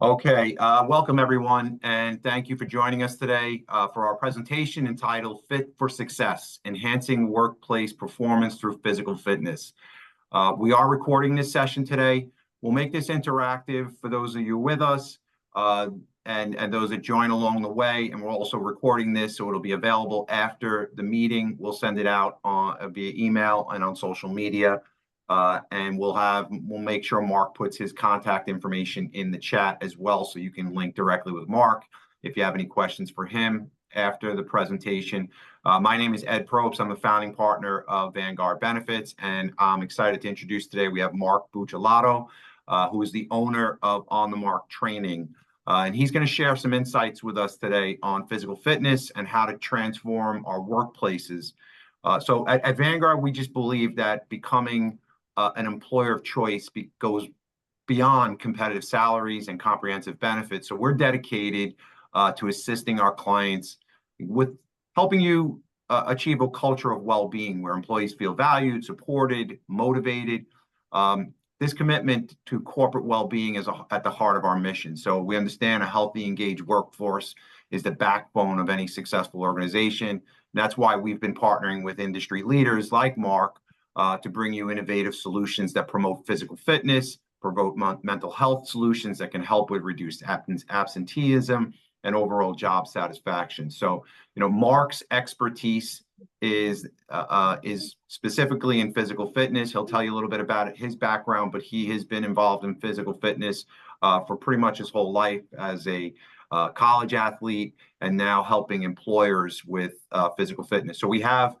Okay, welcome everyone, and thank you for joining us today for our presentation entitled Fit for Success, Enhancing Workplace Performance Through Physical Fitness. We are recording this session today. We'll make this interactive for those of you with us and those that join along the way, and we're also recording this, so it'll be available after the meeting. We'll send it out via email and on social media. And we'll make sure Mark puts his contact information in the chat as well, so you can link directly with Mark if you have any questions for him after the presentation. My name is Ed Probst. I'm the founding partner of Vanguard Benefits, and I'm excited to introduce today, we have Mark Buccellato, who is the owner of On the Mark Training. And he's going to share some insights with us today on physical fitness and how to transform our workplaces. So at Vanguard, we just believe that becoming an employer of choice goes beyond competitive salaries and comprehensive benefits. So we're dedicated to assisting our clients with helping you achieve a culture of well-being where employees feel valued, supported, motivated. This commitment to corporate well-being is at the heart of our mission. So we understand a healthy, engaged workforce is the backbone of any successful organization. That's why we've been partnering with industry leaders like Mark to bring you innovative solutions that promote physical fitness, promote mental health solutions that can help with reduced absenteeism and overall job satisfaction. So, Mark's expertise is specifically in physical fitness. He'll tell you a little bit about his background, but he has been involved in physical fitness for pretty much his whole life as a college athlete, and now helping employers with physical fitness. So we have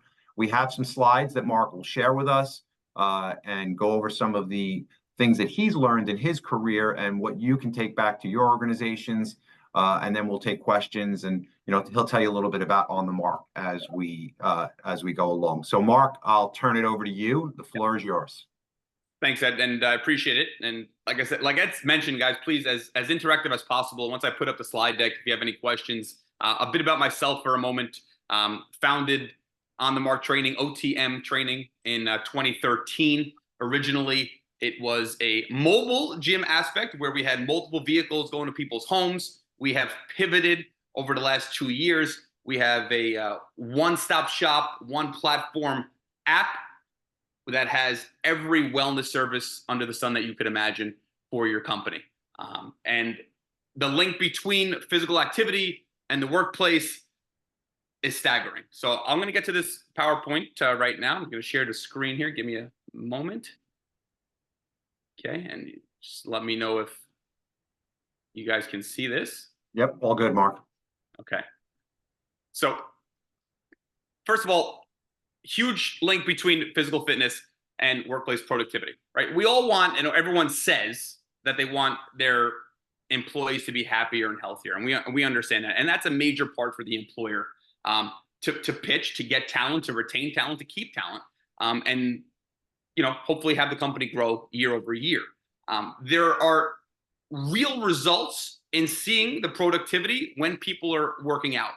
some slides that Mark will share with us and go over some of the things that he's learned in his career and what you can take back to your organizations. And then we'll take questions, and he'll tell you a little bit about On the Mark as we go along. So Mark, I'll turn it over to you. The floor is yours. Thanks, Ed, and I appreciate it. And like I said, like Ed's mentioned, guys, please, as interactive as possible. Once I put up the slide deck, if you have any questions, a bit about myself for a moment. Founded On the Mark Training, OTM Training, in 2013. Originally, it was a mobile gym aspect where we had multiple vehicles going to people's homes. We have pivoted over the last 2 years. We have a one-stop shop, one platform app that has every wellness service under the sun that you could imagine for your company. And the link between physical activity and the workplace is staggering. So I'm going to get to this PowerPoint right now. I'm going to share the screen here. Give me a moment. Okay, and just let me know if you guys can see this. Yep, all good, Mark. Okay. So first of all, huge link between physical fitness and workplace productivity, right? We all want, and everyone says that they want their employees to be happier and healthier, and we understand that, and that's a major part for the employer. To pitch, to get talent, to retain talent, to keep talent, and hopefully have the company grow year over year. There are real results in seeing the productivity when people are working out.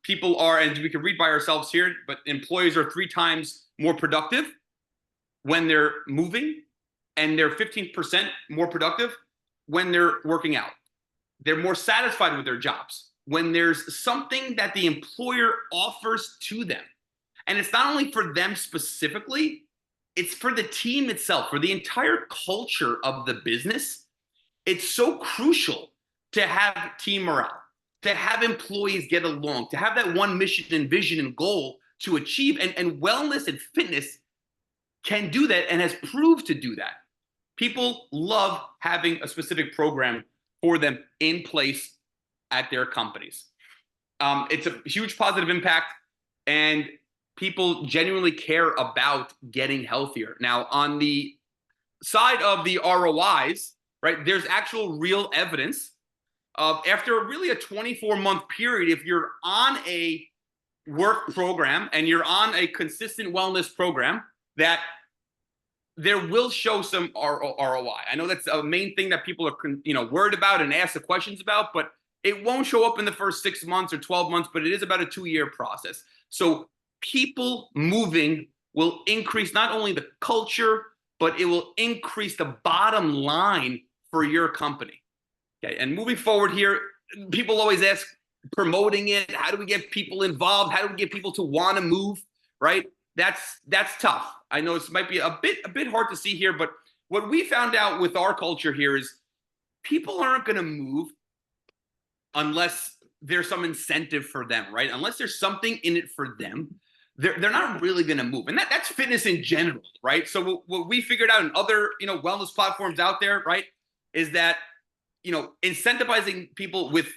People are, and we can read by ourselves here, but employees are 3 times more productive when they're moving, and they're 15% more productive when they're working out. They're more satisfied with their jobs when there's something that the employer offers to them. And it's not only for them specifically, it's for the team itself, for the entire culture of the business. It's so crucial to have team morale, to have employees get along, to have that one mission and vision and goal to achieve. And wellness and fitness can do that and has proved to do that. People love having a specific program for them in place at their companies. It's a huge positive impact, and people genuinely care about getting healthier. Now, on the side of the ROIs, right, there's actual real evidence of, after really a 24-month period, if you're on a work program and you're on a consistent wellness program, that there will show some ROI. I know that's a main thing that people are worried about and ask the questions about, but it won't show up in the first 6 months or 12 months, but it is about a 2-year process. So people moving will increase not only the culture, but it will increase the bottom line for your company. Okay, and moving forward here, people always ask, promoting it, how do we get people involved? How do we get people to want to move, right? That's tough. I know this might be a bit hard to see here, but what we found out with our culture here is people aren't going to move unless there's some incentive for them, right? Unless there's something in it for them, they're not really going to move. And that's fitness in general, right? So what we figured out in other, wellness platforms out there, right, is that, incentivizing people with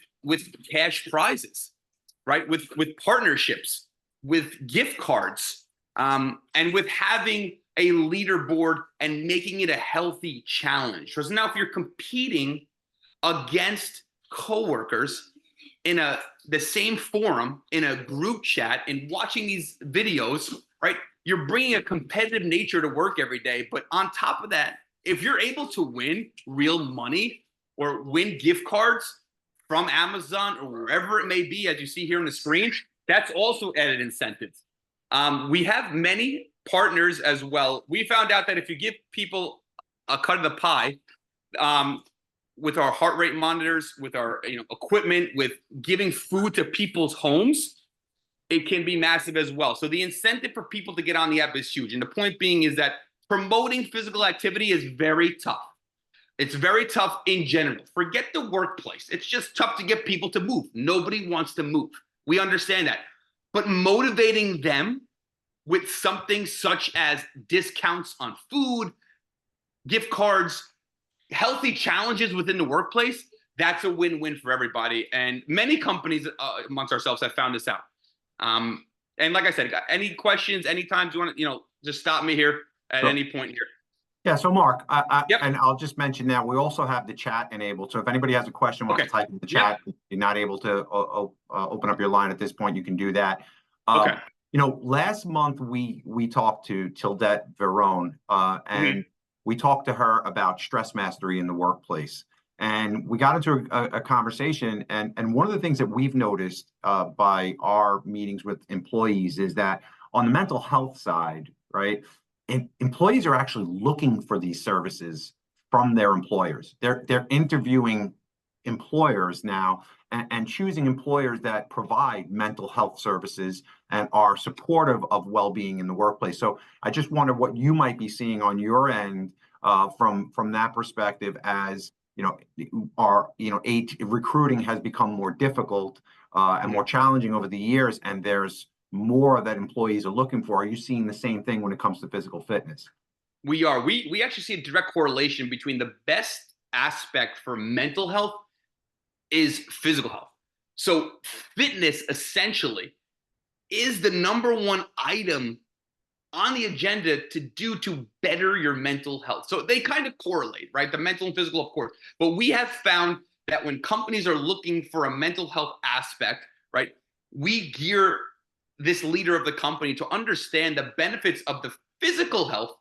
cash prizes, right? With partnerships, with gift cards, and with having a leaderboard and making it a healthy challenge. Because now if you're competing against coworkers in the same forum, in a group chat, and watching these videos, right? You're bringing a competitive nature to work every day. But on top of that, if you're able to win real money or win gift cards from Amazon or wherever it may be, as you see here on the screen, that's also added incentives. We have many partners as well. We found out that if you give people a cut of the pie, with our heart rate monitors, with our equipment, with giving food to people's homes, it can be massive as well. So the incentive for people to get on the app is huge. And the point being is that promoting physical activity is very tough. It's very tough in general. Forget the workplace. It's just tough to get people to move. Nobody wants to move. We understand that. But motivating them with something such as discounts on food, gift cards, healthy challenges within the workplace, that's a win-win for everybody. And many companies amongst ourselves have found this out. And like I said, any questions, anytime you want to, just stop me here at any point here. Yeah, so Mark, Yep. and I'll just mention that we also have the chat enabled. So if anybody has a question, wants to type in the chat, you're not able to open up your line at this point, you can do that. Okay. Last month we talked to Tildette Verone, and we talked to her about stress mastery in the workplace. And we got into a conversation, and one of the things that we've noticed by our meetings with employees is that on the mental health side, right, employees are actually looking for these services from their employers. They're interviewing employers now and choosing employers that provide mental health services and are supportive of well-being in the workplace. So I just wonder what you might be seeing on your end from that perspective, as recruiting has become more difficult and more challenging over the years, and there's more that employees are looking for. Are you seeing the same thing when it comes to physical fitness? We are. We actually see a direct correlation between the best aspect for mental health is physical health. So fitness essentially is the number one item on the agenda to do to better your mental health. So they kind of correlate, right? The mental and physical, of course. But we have found that when companies are looking for a mental health aspect, right, we gear this leader of the company to understand the benefits of the physical health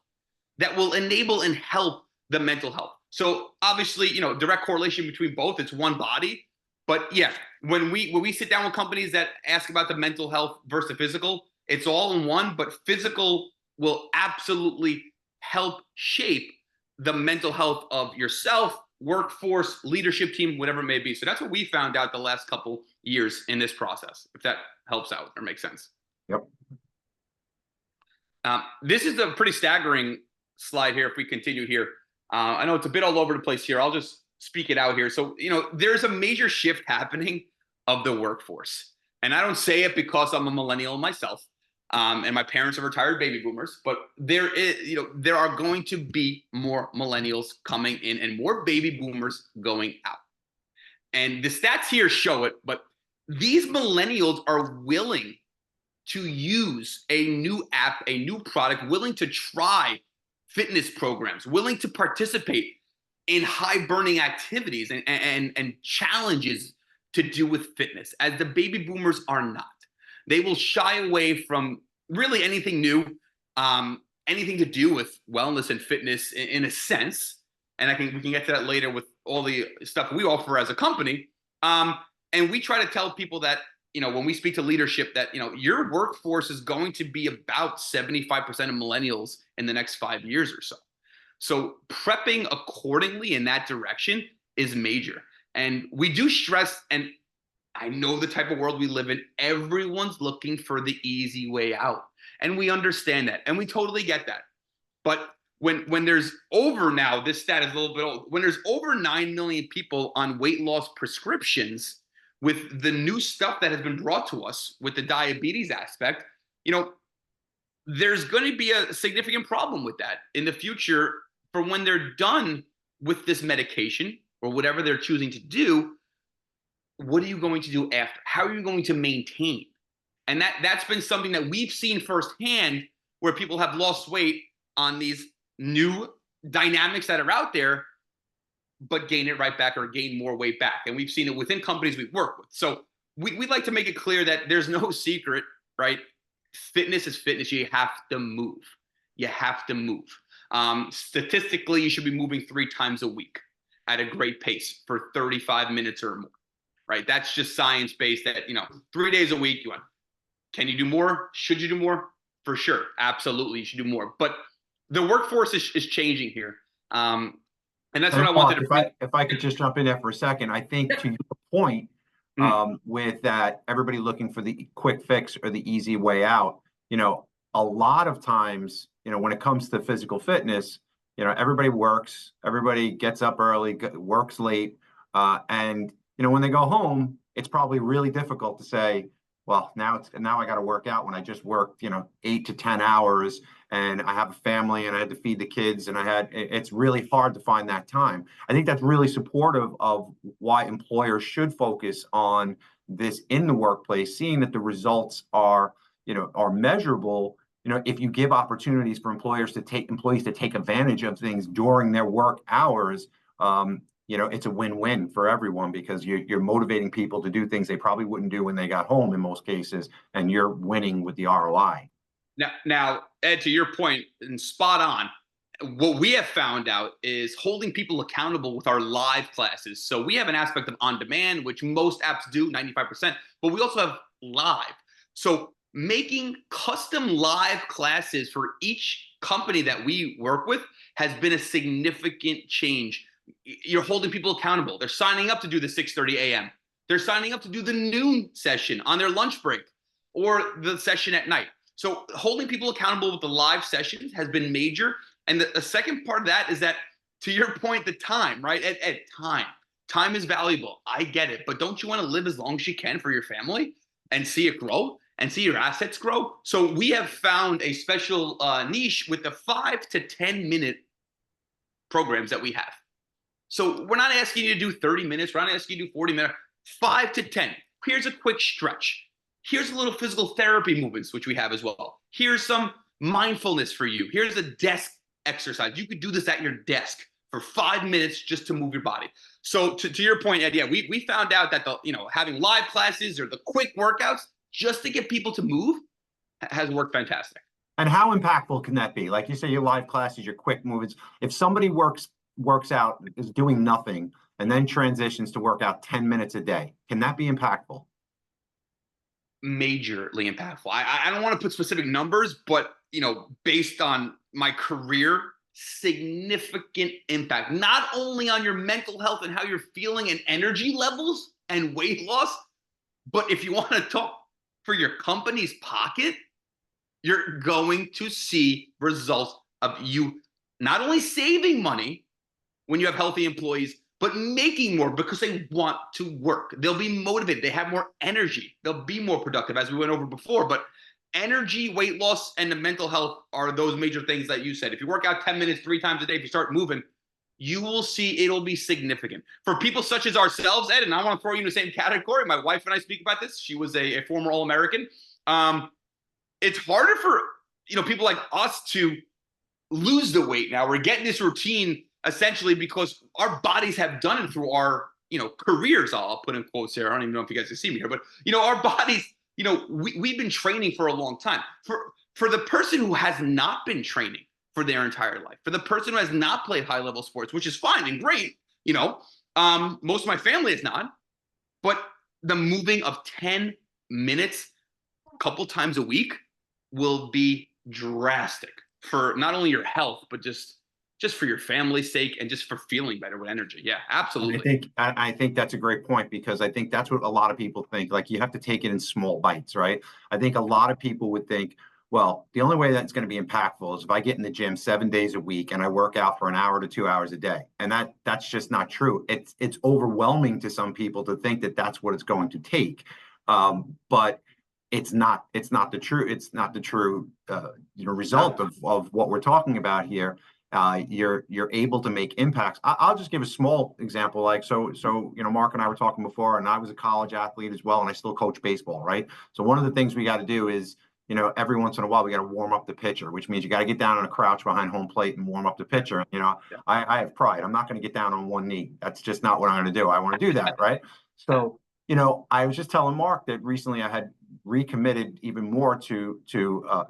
that will enable and help the mental health. So obviously, direct correlation between both. It's one body. But yeah, when we sit down with companies that ask about the mental health versus the physical, it's all in one, but physical will absolutely help shape the mental health of yourself, workforce, leadership team, whatever it may be. So that's what we found out the last couple years in this process, if that helps out or makes sense. Yep. This is a pretty staggering slide here if we continue here. I know it's a bit all over the place here. I'll just speak it out here. So, there's a major shift happening of the workforce. And I don't say it because I'm a millennial myself, and my parents are retired baby boomers, but there are going to be more millennials coming in and more baby boomers going out. And the stats here show it, but these millennials are willing to use a new app, a new product, willing to try fitness programs, willing to participate in high burning activities and challenges to do with fitness, as the baby boomers are not. They will shy away from really anything new, anything to do with wellness and fitness in a sense. And we can get to that later with all the stuff we offer as a company. And we try to tell people that, when we speak to leadership, that, your workforce is going to be about 75% of millennials in the next 5 years or so. So prepping accordingly in that direction is major. And we do stress, and I know the type of world we live in. Everyone's looking for the easy way out. And we understand that. And we totally get that. But when there's over now, this stat is a little bit old, when there's over 9 million people on weight loss prescriptions with the new stuff that has been brought to us with the diabetes aspect, there's going to be a significant problem with that in the future for when they're done with this medication or whatever they're choosing to do. What are you going to do after? How are you going to maintain? And that's been something that we've seen firsthand where people have lost weight on these new dynamics that are out there, but gain it right back or gain more weight back. And we've seen it within companies we've worked with. So we'd like to make it clear that there's no secret, right? Fitness is fitness. You have to move. You have to move. Statistically, you should be moving 3 times a week at a great pace for 35 minutes or more, right? That's just science-based that, 3 days a week, can you do more? Should you do more? For sure. Absolutely. You should do more. But the workforce is changing here. And that's what I wanted to. If I could just jump in there for a second, I think to your point, with that, everybody looking for the quick fix or the easy way out, a lot of times, when it comes to physical fitness, everybody works, everybody gets up early, works late. And, when they go home, it's probably really difficult to say, well, now I got to work out when I just worked, 8 to 10 hours and I have a family and I had to feed the kids and it's really hard to find that time. I think that's really supportive of why employers should focus on this in the workplace, seeing that the results are measurable. If you give opportunities for employees to take advantage of things during their work hours, it's a win-win for everyone because you're motivating people to do things they probably wouldn't do when they got home in most cases, and you're winning with the ROI. Now, Ed, to your point, and spot on, what we have found out is holding people accountable with our live classes. So we have an aspect of on-demand, which most apps do, 95%, but we also have live. So making custom live classes for each company that we work with has been a significant change. You're holding people accountable. They're signing up to do the 6:30 a.m. They're signing up to do the noon session on their lunch break or the session at night. So holding people accountable with the live sessions has been major. And the second part of that is that, to your point, the time, right? Ed, time is valuable. I get it. But don't you want to live as long as you can for your family and see it grow and see your assets grow? So we have found a special niche with the 5 to 10 minute programs that we have. So we're not asking you to do 30 minutes. We're not asking you to do 40 minutes, 5 to 10. Here's a quick stretch. Here's a little physical therapy movements, which we have as well. Here's some mindfulness for you. Here's a desk exercise. You could do this at your desk for 5 minutes just to move your body. So to your point, Ed, yeah, we found out that having live classes or the quick workouts just to get people to move has worked fantastic. And how impactful can that be? Like you say, your live classes, your quick movements. If somebody works out, is doing nothing, and then transitions to work out 10 minutes a day, can that be impactful? Majorly impactful. I don't want to put specific numbers, but based on my career, significant impact, not only on your mental health and how you're feeling and energy levels and weight loss, but if you want to talk for your company's pocket, you're going to see results of you not only saving money when you have healthy employees, but making more because they want to work. They'll be motivated. They have more energy. They'll be more productive, as we went over before. But energy, weight loss, and the mental health are those major things that you said. If you work out 10 minutes 3 times a day, if you start moving, you will see it'll be significant. For people such as ourselves, Ed, and I want to throw you in the same category. My wife and I speak about this. She was a former All-American. It's harder for people like us to lose the weight now. We're getting this routine essentially because our bodies have done it through our careers. I'll put in quotes here. I don't even know if you guys can see me here, but our bodies, we've been training for a long time. For the person who has not been training for their entire life, for the person who has not played high level sports, which is fine and great, most of my family is not, but the moving of 10 minutes a couple times a week will be drastic for not only your health, but just just for your family's sake and just for feeling better with energy. Yeah, I absolutely. think I think that's a great point, because I think that's what a lot of people think. Like, you have to take it in small bites, right? I think a lot of people would think, well, the only way that's going to be impactful is if I get in the gym 7 days a week and I work out for an hour to 2 hours a day. And that's just not true. It's overwhelming to some people to think that that's what it's going to take. But it's not the true result of what we're talking about here. You're able to make impacts. I'll just give a small example. Like, Mark and I were talking before, and I was a college athlete as well, and I still coach baseball, right? So one of the things we got to do is, every once in a while we got to warm up the pitcher, which means you got to get down on a crouch behind home plate and warm up the pitcher. Yeah. I have pride. I'm not going to get down on one knee. That's just not what I'm going to do. I want to do that, right? So, I was just telling Mark that recently I had recommitted even more to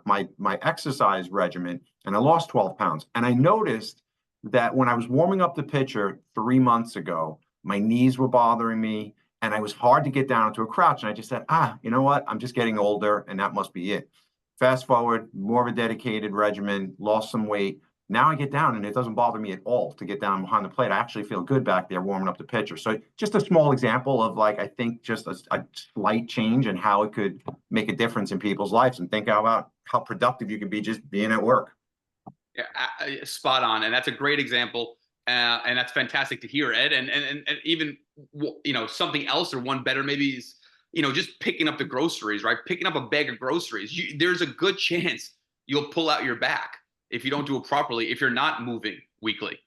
my exercise regimen, and I lost 12 pounds. And I noticed that when I was warming up the pitcher 3 months ago, my knees were bothering me, and I was hard to get down into a crouch. And I just said, you know what? I'm just getting older, and that must be it. Fast forward, more of a dedicated regimen, lost some weight. Now I get down and it doesn't bother me at all to get down behind the plate. I actually feel good back there warming up the pitcher. So just a small example of, like, I think just a slight change and how it could make a difference in people's lives, and think about how productive you can be just being at work. Yeah, spot on, and that's a great example, and that's fantastic to hear, Ed. And even something else, or one better maybe, is just picking up the groceries, right? Picking up a bag of groceries. There's a good chance you'll pull out your back if you don't do it properly, if you're not moving weekly.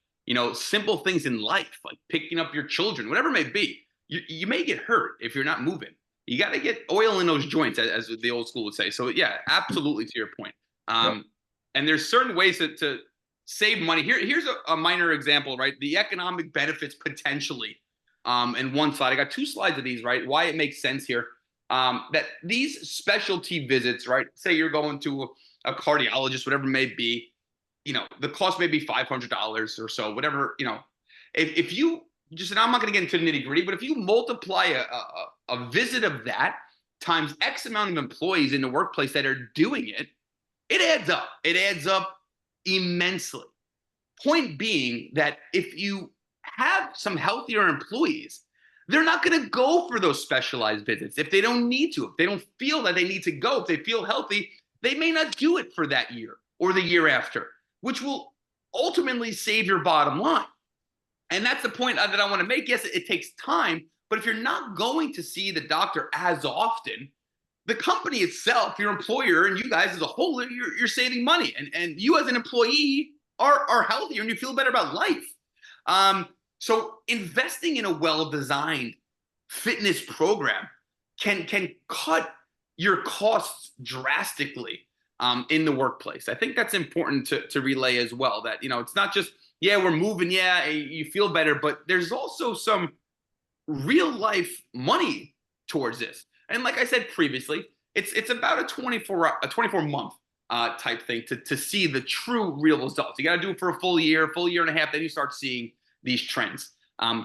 Simple things in life, like picking up your children, whatever it may be, you may get hurt if you're not moving. You got to get oil in those joints, as the old school would say. So yeah, absolutely, to your point. Yep. And there's certain ways to save money. Here's a minor example, right? The economic benefits potentially. In one slide, I got 2 slides of these, right? Why it makes sense here. That these specialty visits, right? Say you're going to a cardiologist, whatever it may be, the cost may be $500 or so, whatever, if you just, and I'm not going to get into nitty gritty, but if you multiply a visit of that times X amount of employees in the workplace that are doing it, it adds up. It adds up immensely. Point being that if you have some healthier employees, they're not going to go for those specialized visits if they don't need to. If they don't feel that they need to go, if they feel healthy, they may not do it for that year or the year after, which will ultimately save your bottom line. And that's the point that I want to make. Yes, it takes time, but if you're not going to see the doctor as often, the company itself, your employer, and you guys as a whole, you're saving money. And you as an employee are healthier and you feel better about life. So investing in a well-designed fitness program can cut your costs drastically in the workplace. I think that's important to relay as well, that, it's not just, yeah, we're moving, yeah, you feel better, but there's also some real life money towards this. And like I said previously, it's about a 24 month type thing to see the true real results. You got to do it for a full year and a half, then you start seeing these trends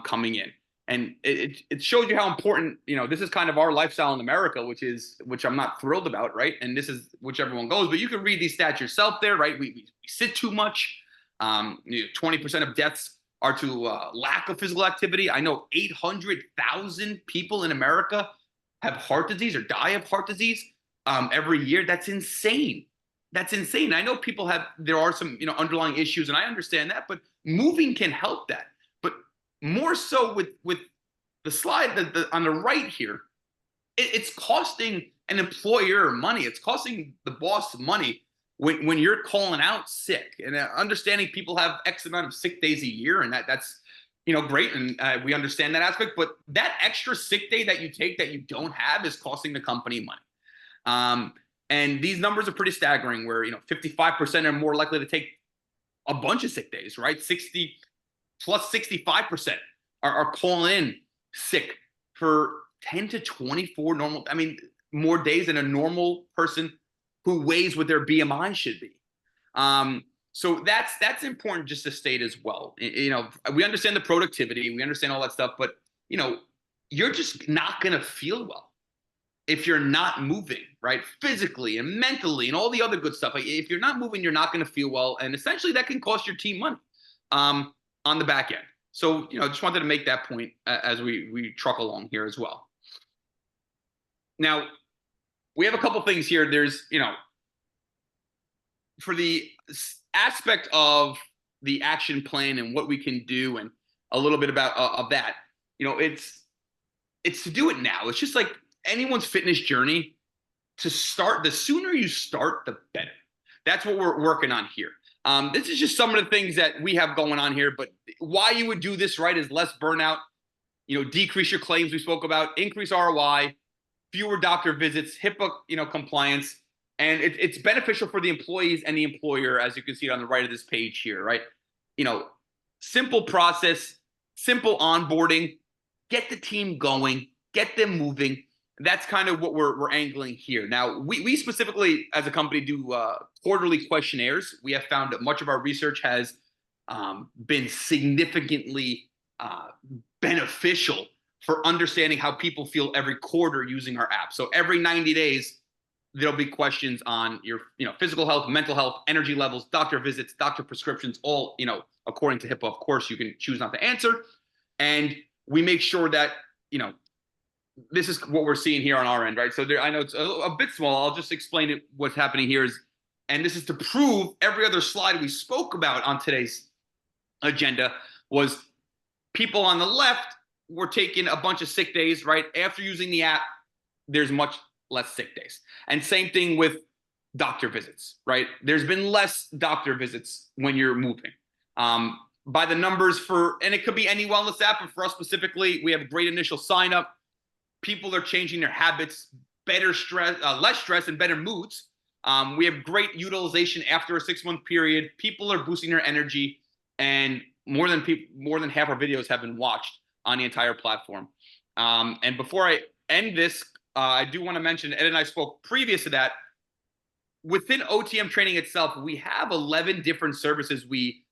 coming in. And it shows you how important, this is kind of our lifestyle in America, which I'm not thrilled about, right? And this is which everyone goes, but you can read these stats yourself there, right? We sit too much. 20% of deaths are to lack of physical activity. I know 800,000 people in America have heart disease or die of heart disease every year. That's insane. That's insane. I know there are some, underlying issues, and I understand that, but moving can help that. But more so with the slide on the right here, it's costing an employer money. It's costing the boss money when you're calling out sick, and understanding people have X amount of sick days a year, and that's great, and we understand that aspect. But that extra sick day that you take that you don't have is costing the company money. And these numbers are pretty staggering, where 55% are more likely to take a bunch of sick days, right? 60 plus 65% are calling in sick for 10 to 24 more days than a normal person who weighs what their BMI should be. So that's important just to state as well. We understand the productivity, we understand all that stuff, but you're just not going to feel well if you're not moving, right? Physically and mentally and all the other good stuff. If you're not moving, you're not going to feel well. And essentially that can cost your team money. on the back end. So, just wanted to make that point as we truck along here as well. Now, we have a couple things here. There's, for the aspect of the action plan and what we can do, and a little bit about of that, it's to do it now. It's just like anyone's fitness journey. To start, the sooner you start, the better. That's what we're working on here. This is just some of the things that we have going on here, but why you would do this right is less burnout, decrease your claims we spoke about, increase ROI, fewer doctor visits, HIPAA, compliance, and it's beneficial for the employees and the employer, as you can see on the right of this page here, right? Simple process, simple onboarding, get the team going, get them moving. That's kind of what we're angling here. Now, we specifically as a company do quarterly questionnaires. We have found that much of our research has been significantly beneficial for understanding how people feel every quarter using our app. So every 90 days, there'll be questions on your physical health, mental health, energy levels, doctor visits, doctor prescriptions, all according to HIPAA. Of course, you can choose not to answer. And we make sure that, this is what we're seeing here on our end, right? So I know it's a bit small. I'll just explain it. What's happening here is, and this is to prove every other slide we spoke about on today's agenda, was people on the left were taking a bunch of sick days, right? After using the app, there's much less sick days. And same thing with doctor visits, right? There's been less doctor visits when you're moving. By the numbers and it could be any wellness app, but for us specifically, we have a great initial sign up. People are changing their habits, better stress, less stress, and better moods. We have great utilization after a 6-month period. People are boosting their energy, and more than half our videos have been watched on the entire platform. And before I end this, I do want to mention, Ed and I spoke previous to that. Within OTM training itself, we have 11 different services we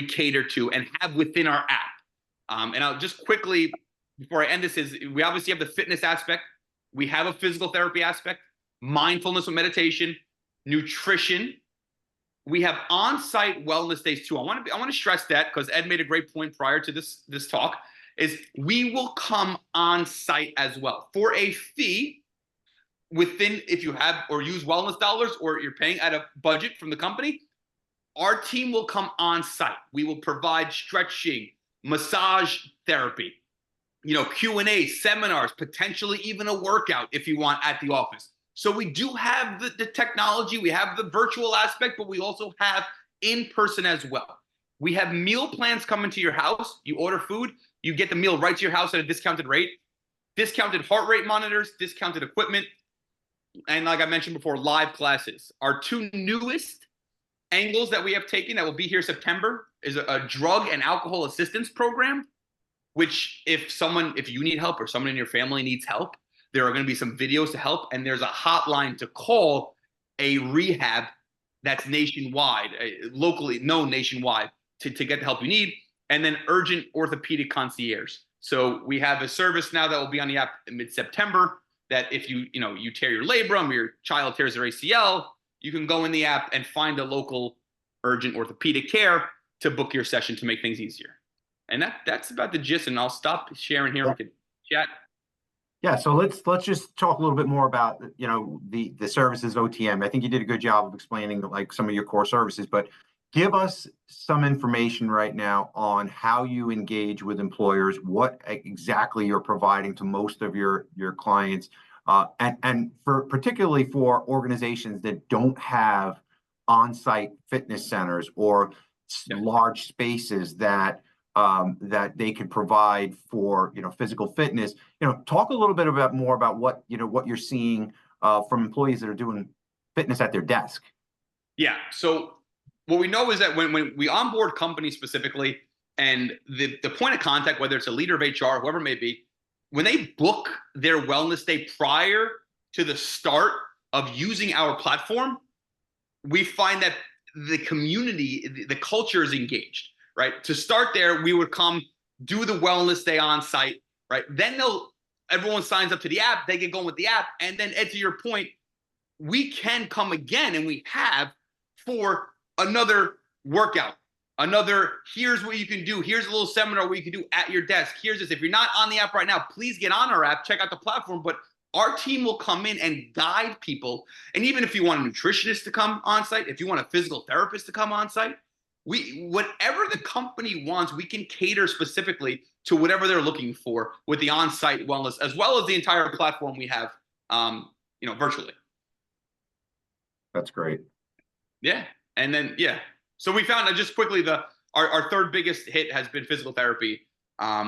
cater to and have within our app. And I'll just quickly, before I end this, is we obviously have the fitness aspect. We have a physical therapy aspect, mindfulness and meditation, nutrition. We have on-site wellness days too. I want to stress that because Ed made a great point prior to this talk, is we will come on site as well for a fee if you have or use wellness dollars or you're paying at a budget from the company. Our team will come on site. We will provide stretching, massage therapy, Q&A, seminars, potentially even a workout if you want at the office. So we do have the technology, we have the virtual aspect, but we also have in-person as well. We have meal plans coming to your house. You order food, you get the meal right to your house at a discounted rate, discounted heart rate monitors, discounted equipment, and like I mentioned before, live classes. Our 2 newest angles that we have taken that will be here September is a drug and alcohol assistance program, which if you need help or someone in your family needs help, there are going to be some videos to help. And there's a hotline to call, a rehab that's nationwide, locally known nationwide, to get the help you need. And then urgent orthopedic concierge. So we have a service now that will be on the app in mid-September that if you tear your labrum or your child tears their ACL, you can go in the app and find a local urgent orthopedic care to book your session to make things easier. And that's about the gist, and I'll stop sharing here. We can chat. Yeah, so let's just talk a little bit more about the services OTM. I think you did a good job of explaining like some of your core services, but give us some information right now on how you engage with employers, what exactly you're providing to most of your clients, and particularly for organizations that don't have on-site fitness centers or large spaces that they can provide for physical fitness. Talk a little bit more about what you're seeing from employees that are doing fitness at their desk. Yeah. So what we know is that when we onboard companies specifically, and the point of contact, whether it's a leader of HR, whoever it may be, when they book their wellness day prior to the start of using our platform, we find that the community, the culture is engaged. Right. To start there, we would come do the wellness day on site. Right. Then everyone signs up to the app. They get going with the app. And then, Ed, to your point, we can come again, and we have, for another workout, Another, here's what you can do. Here's a little seminar where you can do at your desk. Here's this. If you're not on the app right now, please get on our app, check out the platform. But our team will come in and guide people. And even if you want a nutritionist to come on site, if you want a physical therapist to come on site, whatever the company wants, we can cater specifically to whatever they're looking for with the on-site wellness, as well as the entire platform we have, virtually. That's great. Yeah. And then, yeah. So we found that just quickly, our third biggest hit has been physical therapy.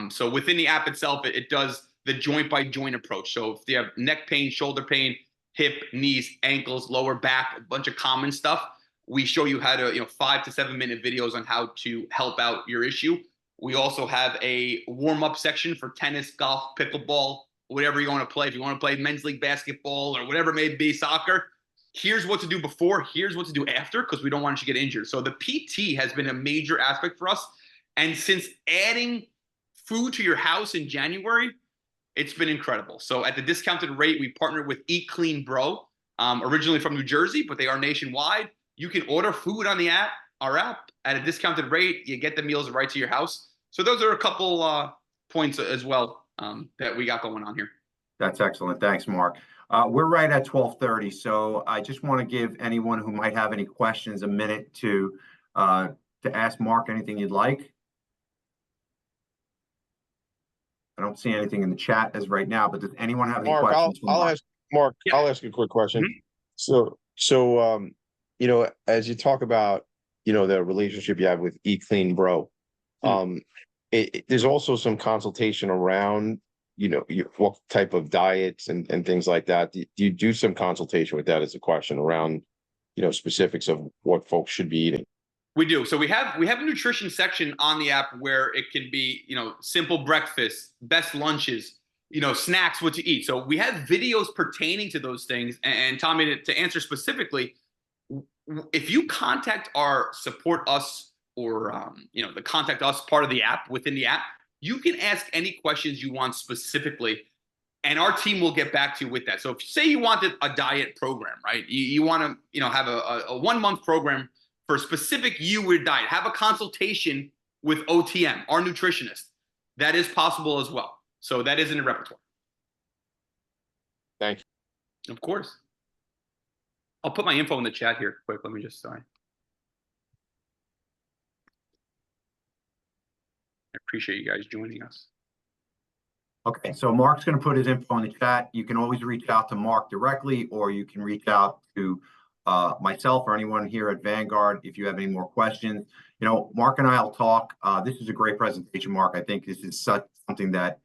So within the app itself, it does the joint by joint approach. So if you have neck pain, shoulder pain, hip, knees, ankles, lower back, a bunch of common stuff, we show you how to, 5 to 7 minute videos on how to help out your issue. We also have a warm up section for tennis, golf, pickleball, whatever you want to play. If you want to play men's league basketball or whatever it may be, soccer, here's what to do before, here's what to do after, because we don't want you to get injured. So the PT has been a major aspect for us. And since adding food to your house in January, it's been incredible. So at the discounted rate, we partnered with Eat Clean Bro, originally from New Jersey, but they are nationwide. You can order food on the app, our app, at a discounted rate. You get the meals right to your house. So those are a couple points as well that we got going on here. That's excellent. Thanks, Mark. We're right at 12:30, so I just want to give anyone who might have any questions a minute to ask Mark anything you'd like. I don't see anything in the chat as right now, but does anyone have any questions? Mark, I'll ask a quick question. Mm-hmm. So, as you talk about, the relationship you have with Eat Clean Bro, there's also some consultation around, what type of diets and things like that. Do you do some consultation with that as a question around, specifics of what folks should be eating? We do. So we have a nutrition section on the app where it can be, simple breakfast, best lunches, snacks, what to eat. So we have videos pertaining to those things. And Tommy, to answer specifically, if you contact our support us or, the contact us part of the app within the app, you can ask any questions you want specifically, and our team will get back to you with that. So if say you wanted a diet program, right? You want to, have a 1 month program for a specific diet, have a consultation with OTM, our nutritionist. That is possible as well. So that is in the repertoire. Thank you. Of course. I'll put my info in the chat here quick. Let me just I appreciate you guys joining us. Okay, so Mark's going to put his info in the chat. You can always reach out to Mark directly, or you can reach out to myself or anyone here at Vanguard if you have any more questions. Mark and I will talk. This is a great presentation, Mark. I think this is something that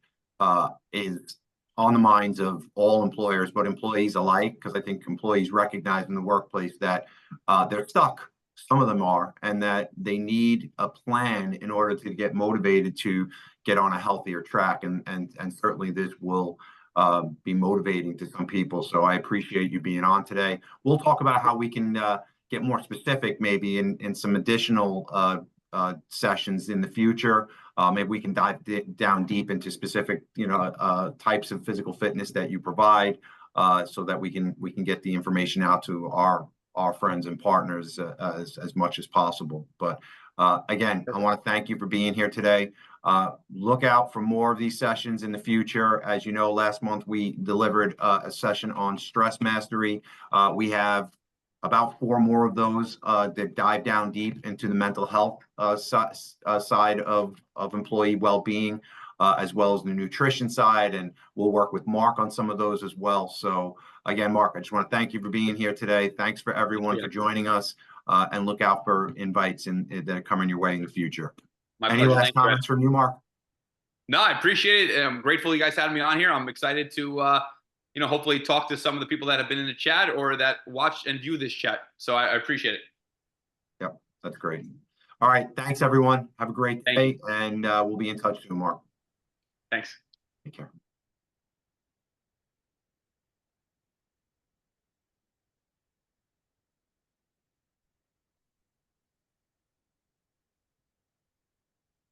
is on the minds of all employers, but employees alike, because I think employees recognize in the workplace that they're stuck. Some of them are, and that they need a plan in order to get motivated to get on a healthier track. And certainly this will be motivating to some people. So I appreciate you being on today. We'll talk about how we can get more specific, maybe in some additional sessions in the future. Maybe we can dive down deep into specific, types of physical fitness that you provide, so that we can get the information out to our friends and partners as much as possible. But again, I want to thank you for being here today. Look out for more of these sessions in the future. As you know, last month we delivered a session on stress mastery. We have about 4 more of those that dive down deep into the mental health side of employee well-being, as well as the nutrition side. And we'll work with Mark on some of those as well. So again, Mark, I just want to thank you for being here today. Thanks for everyone for joining us, and look out for invites that are coming your way in the future. Any last comments from you, Mark? No, I appreciate it. I'm grateful you guys had me on here. I'm excited to, hopefully talk to some of the people that have been in the chat or that watch and view this chat. So I appreciate it. Yep, that's great. All right. Thanks, everyone. Have a great day, and we'll be in touch soon, Mark. Thanks. Take care.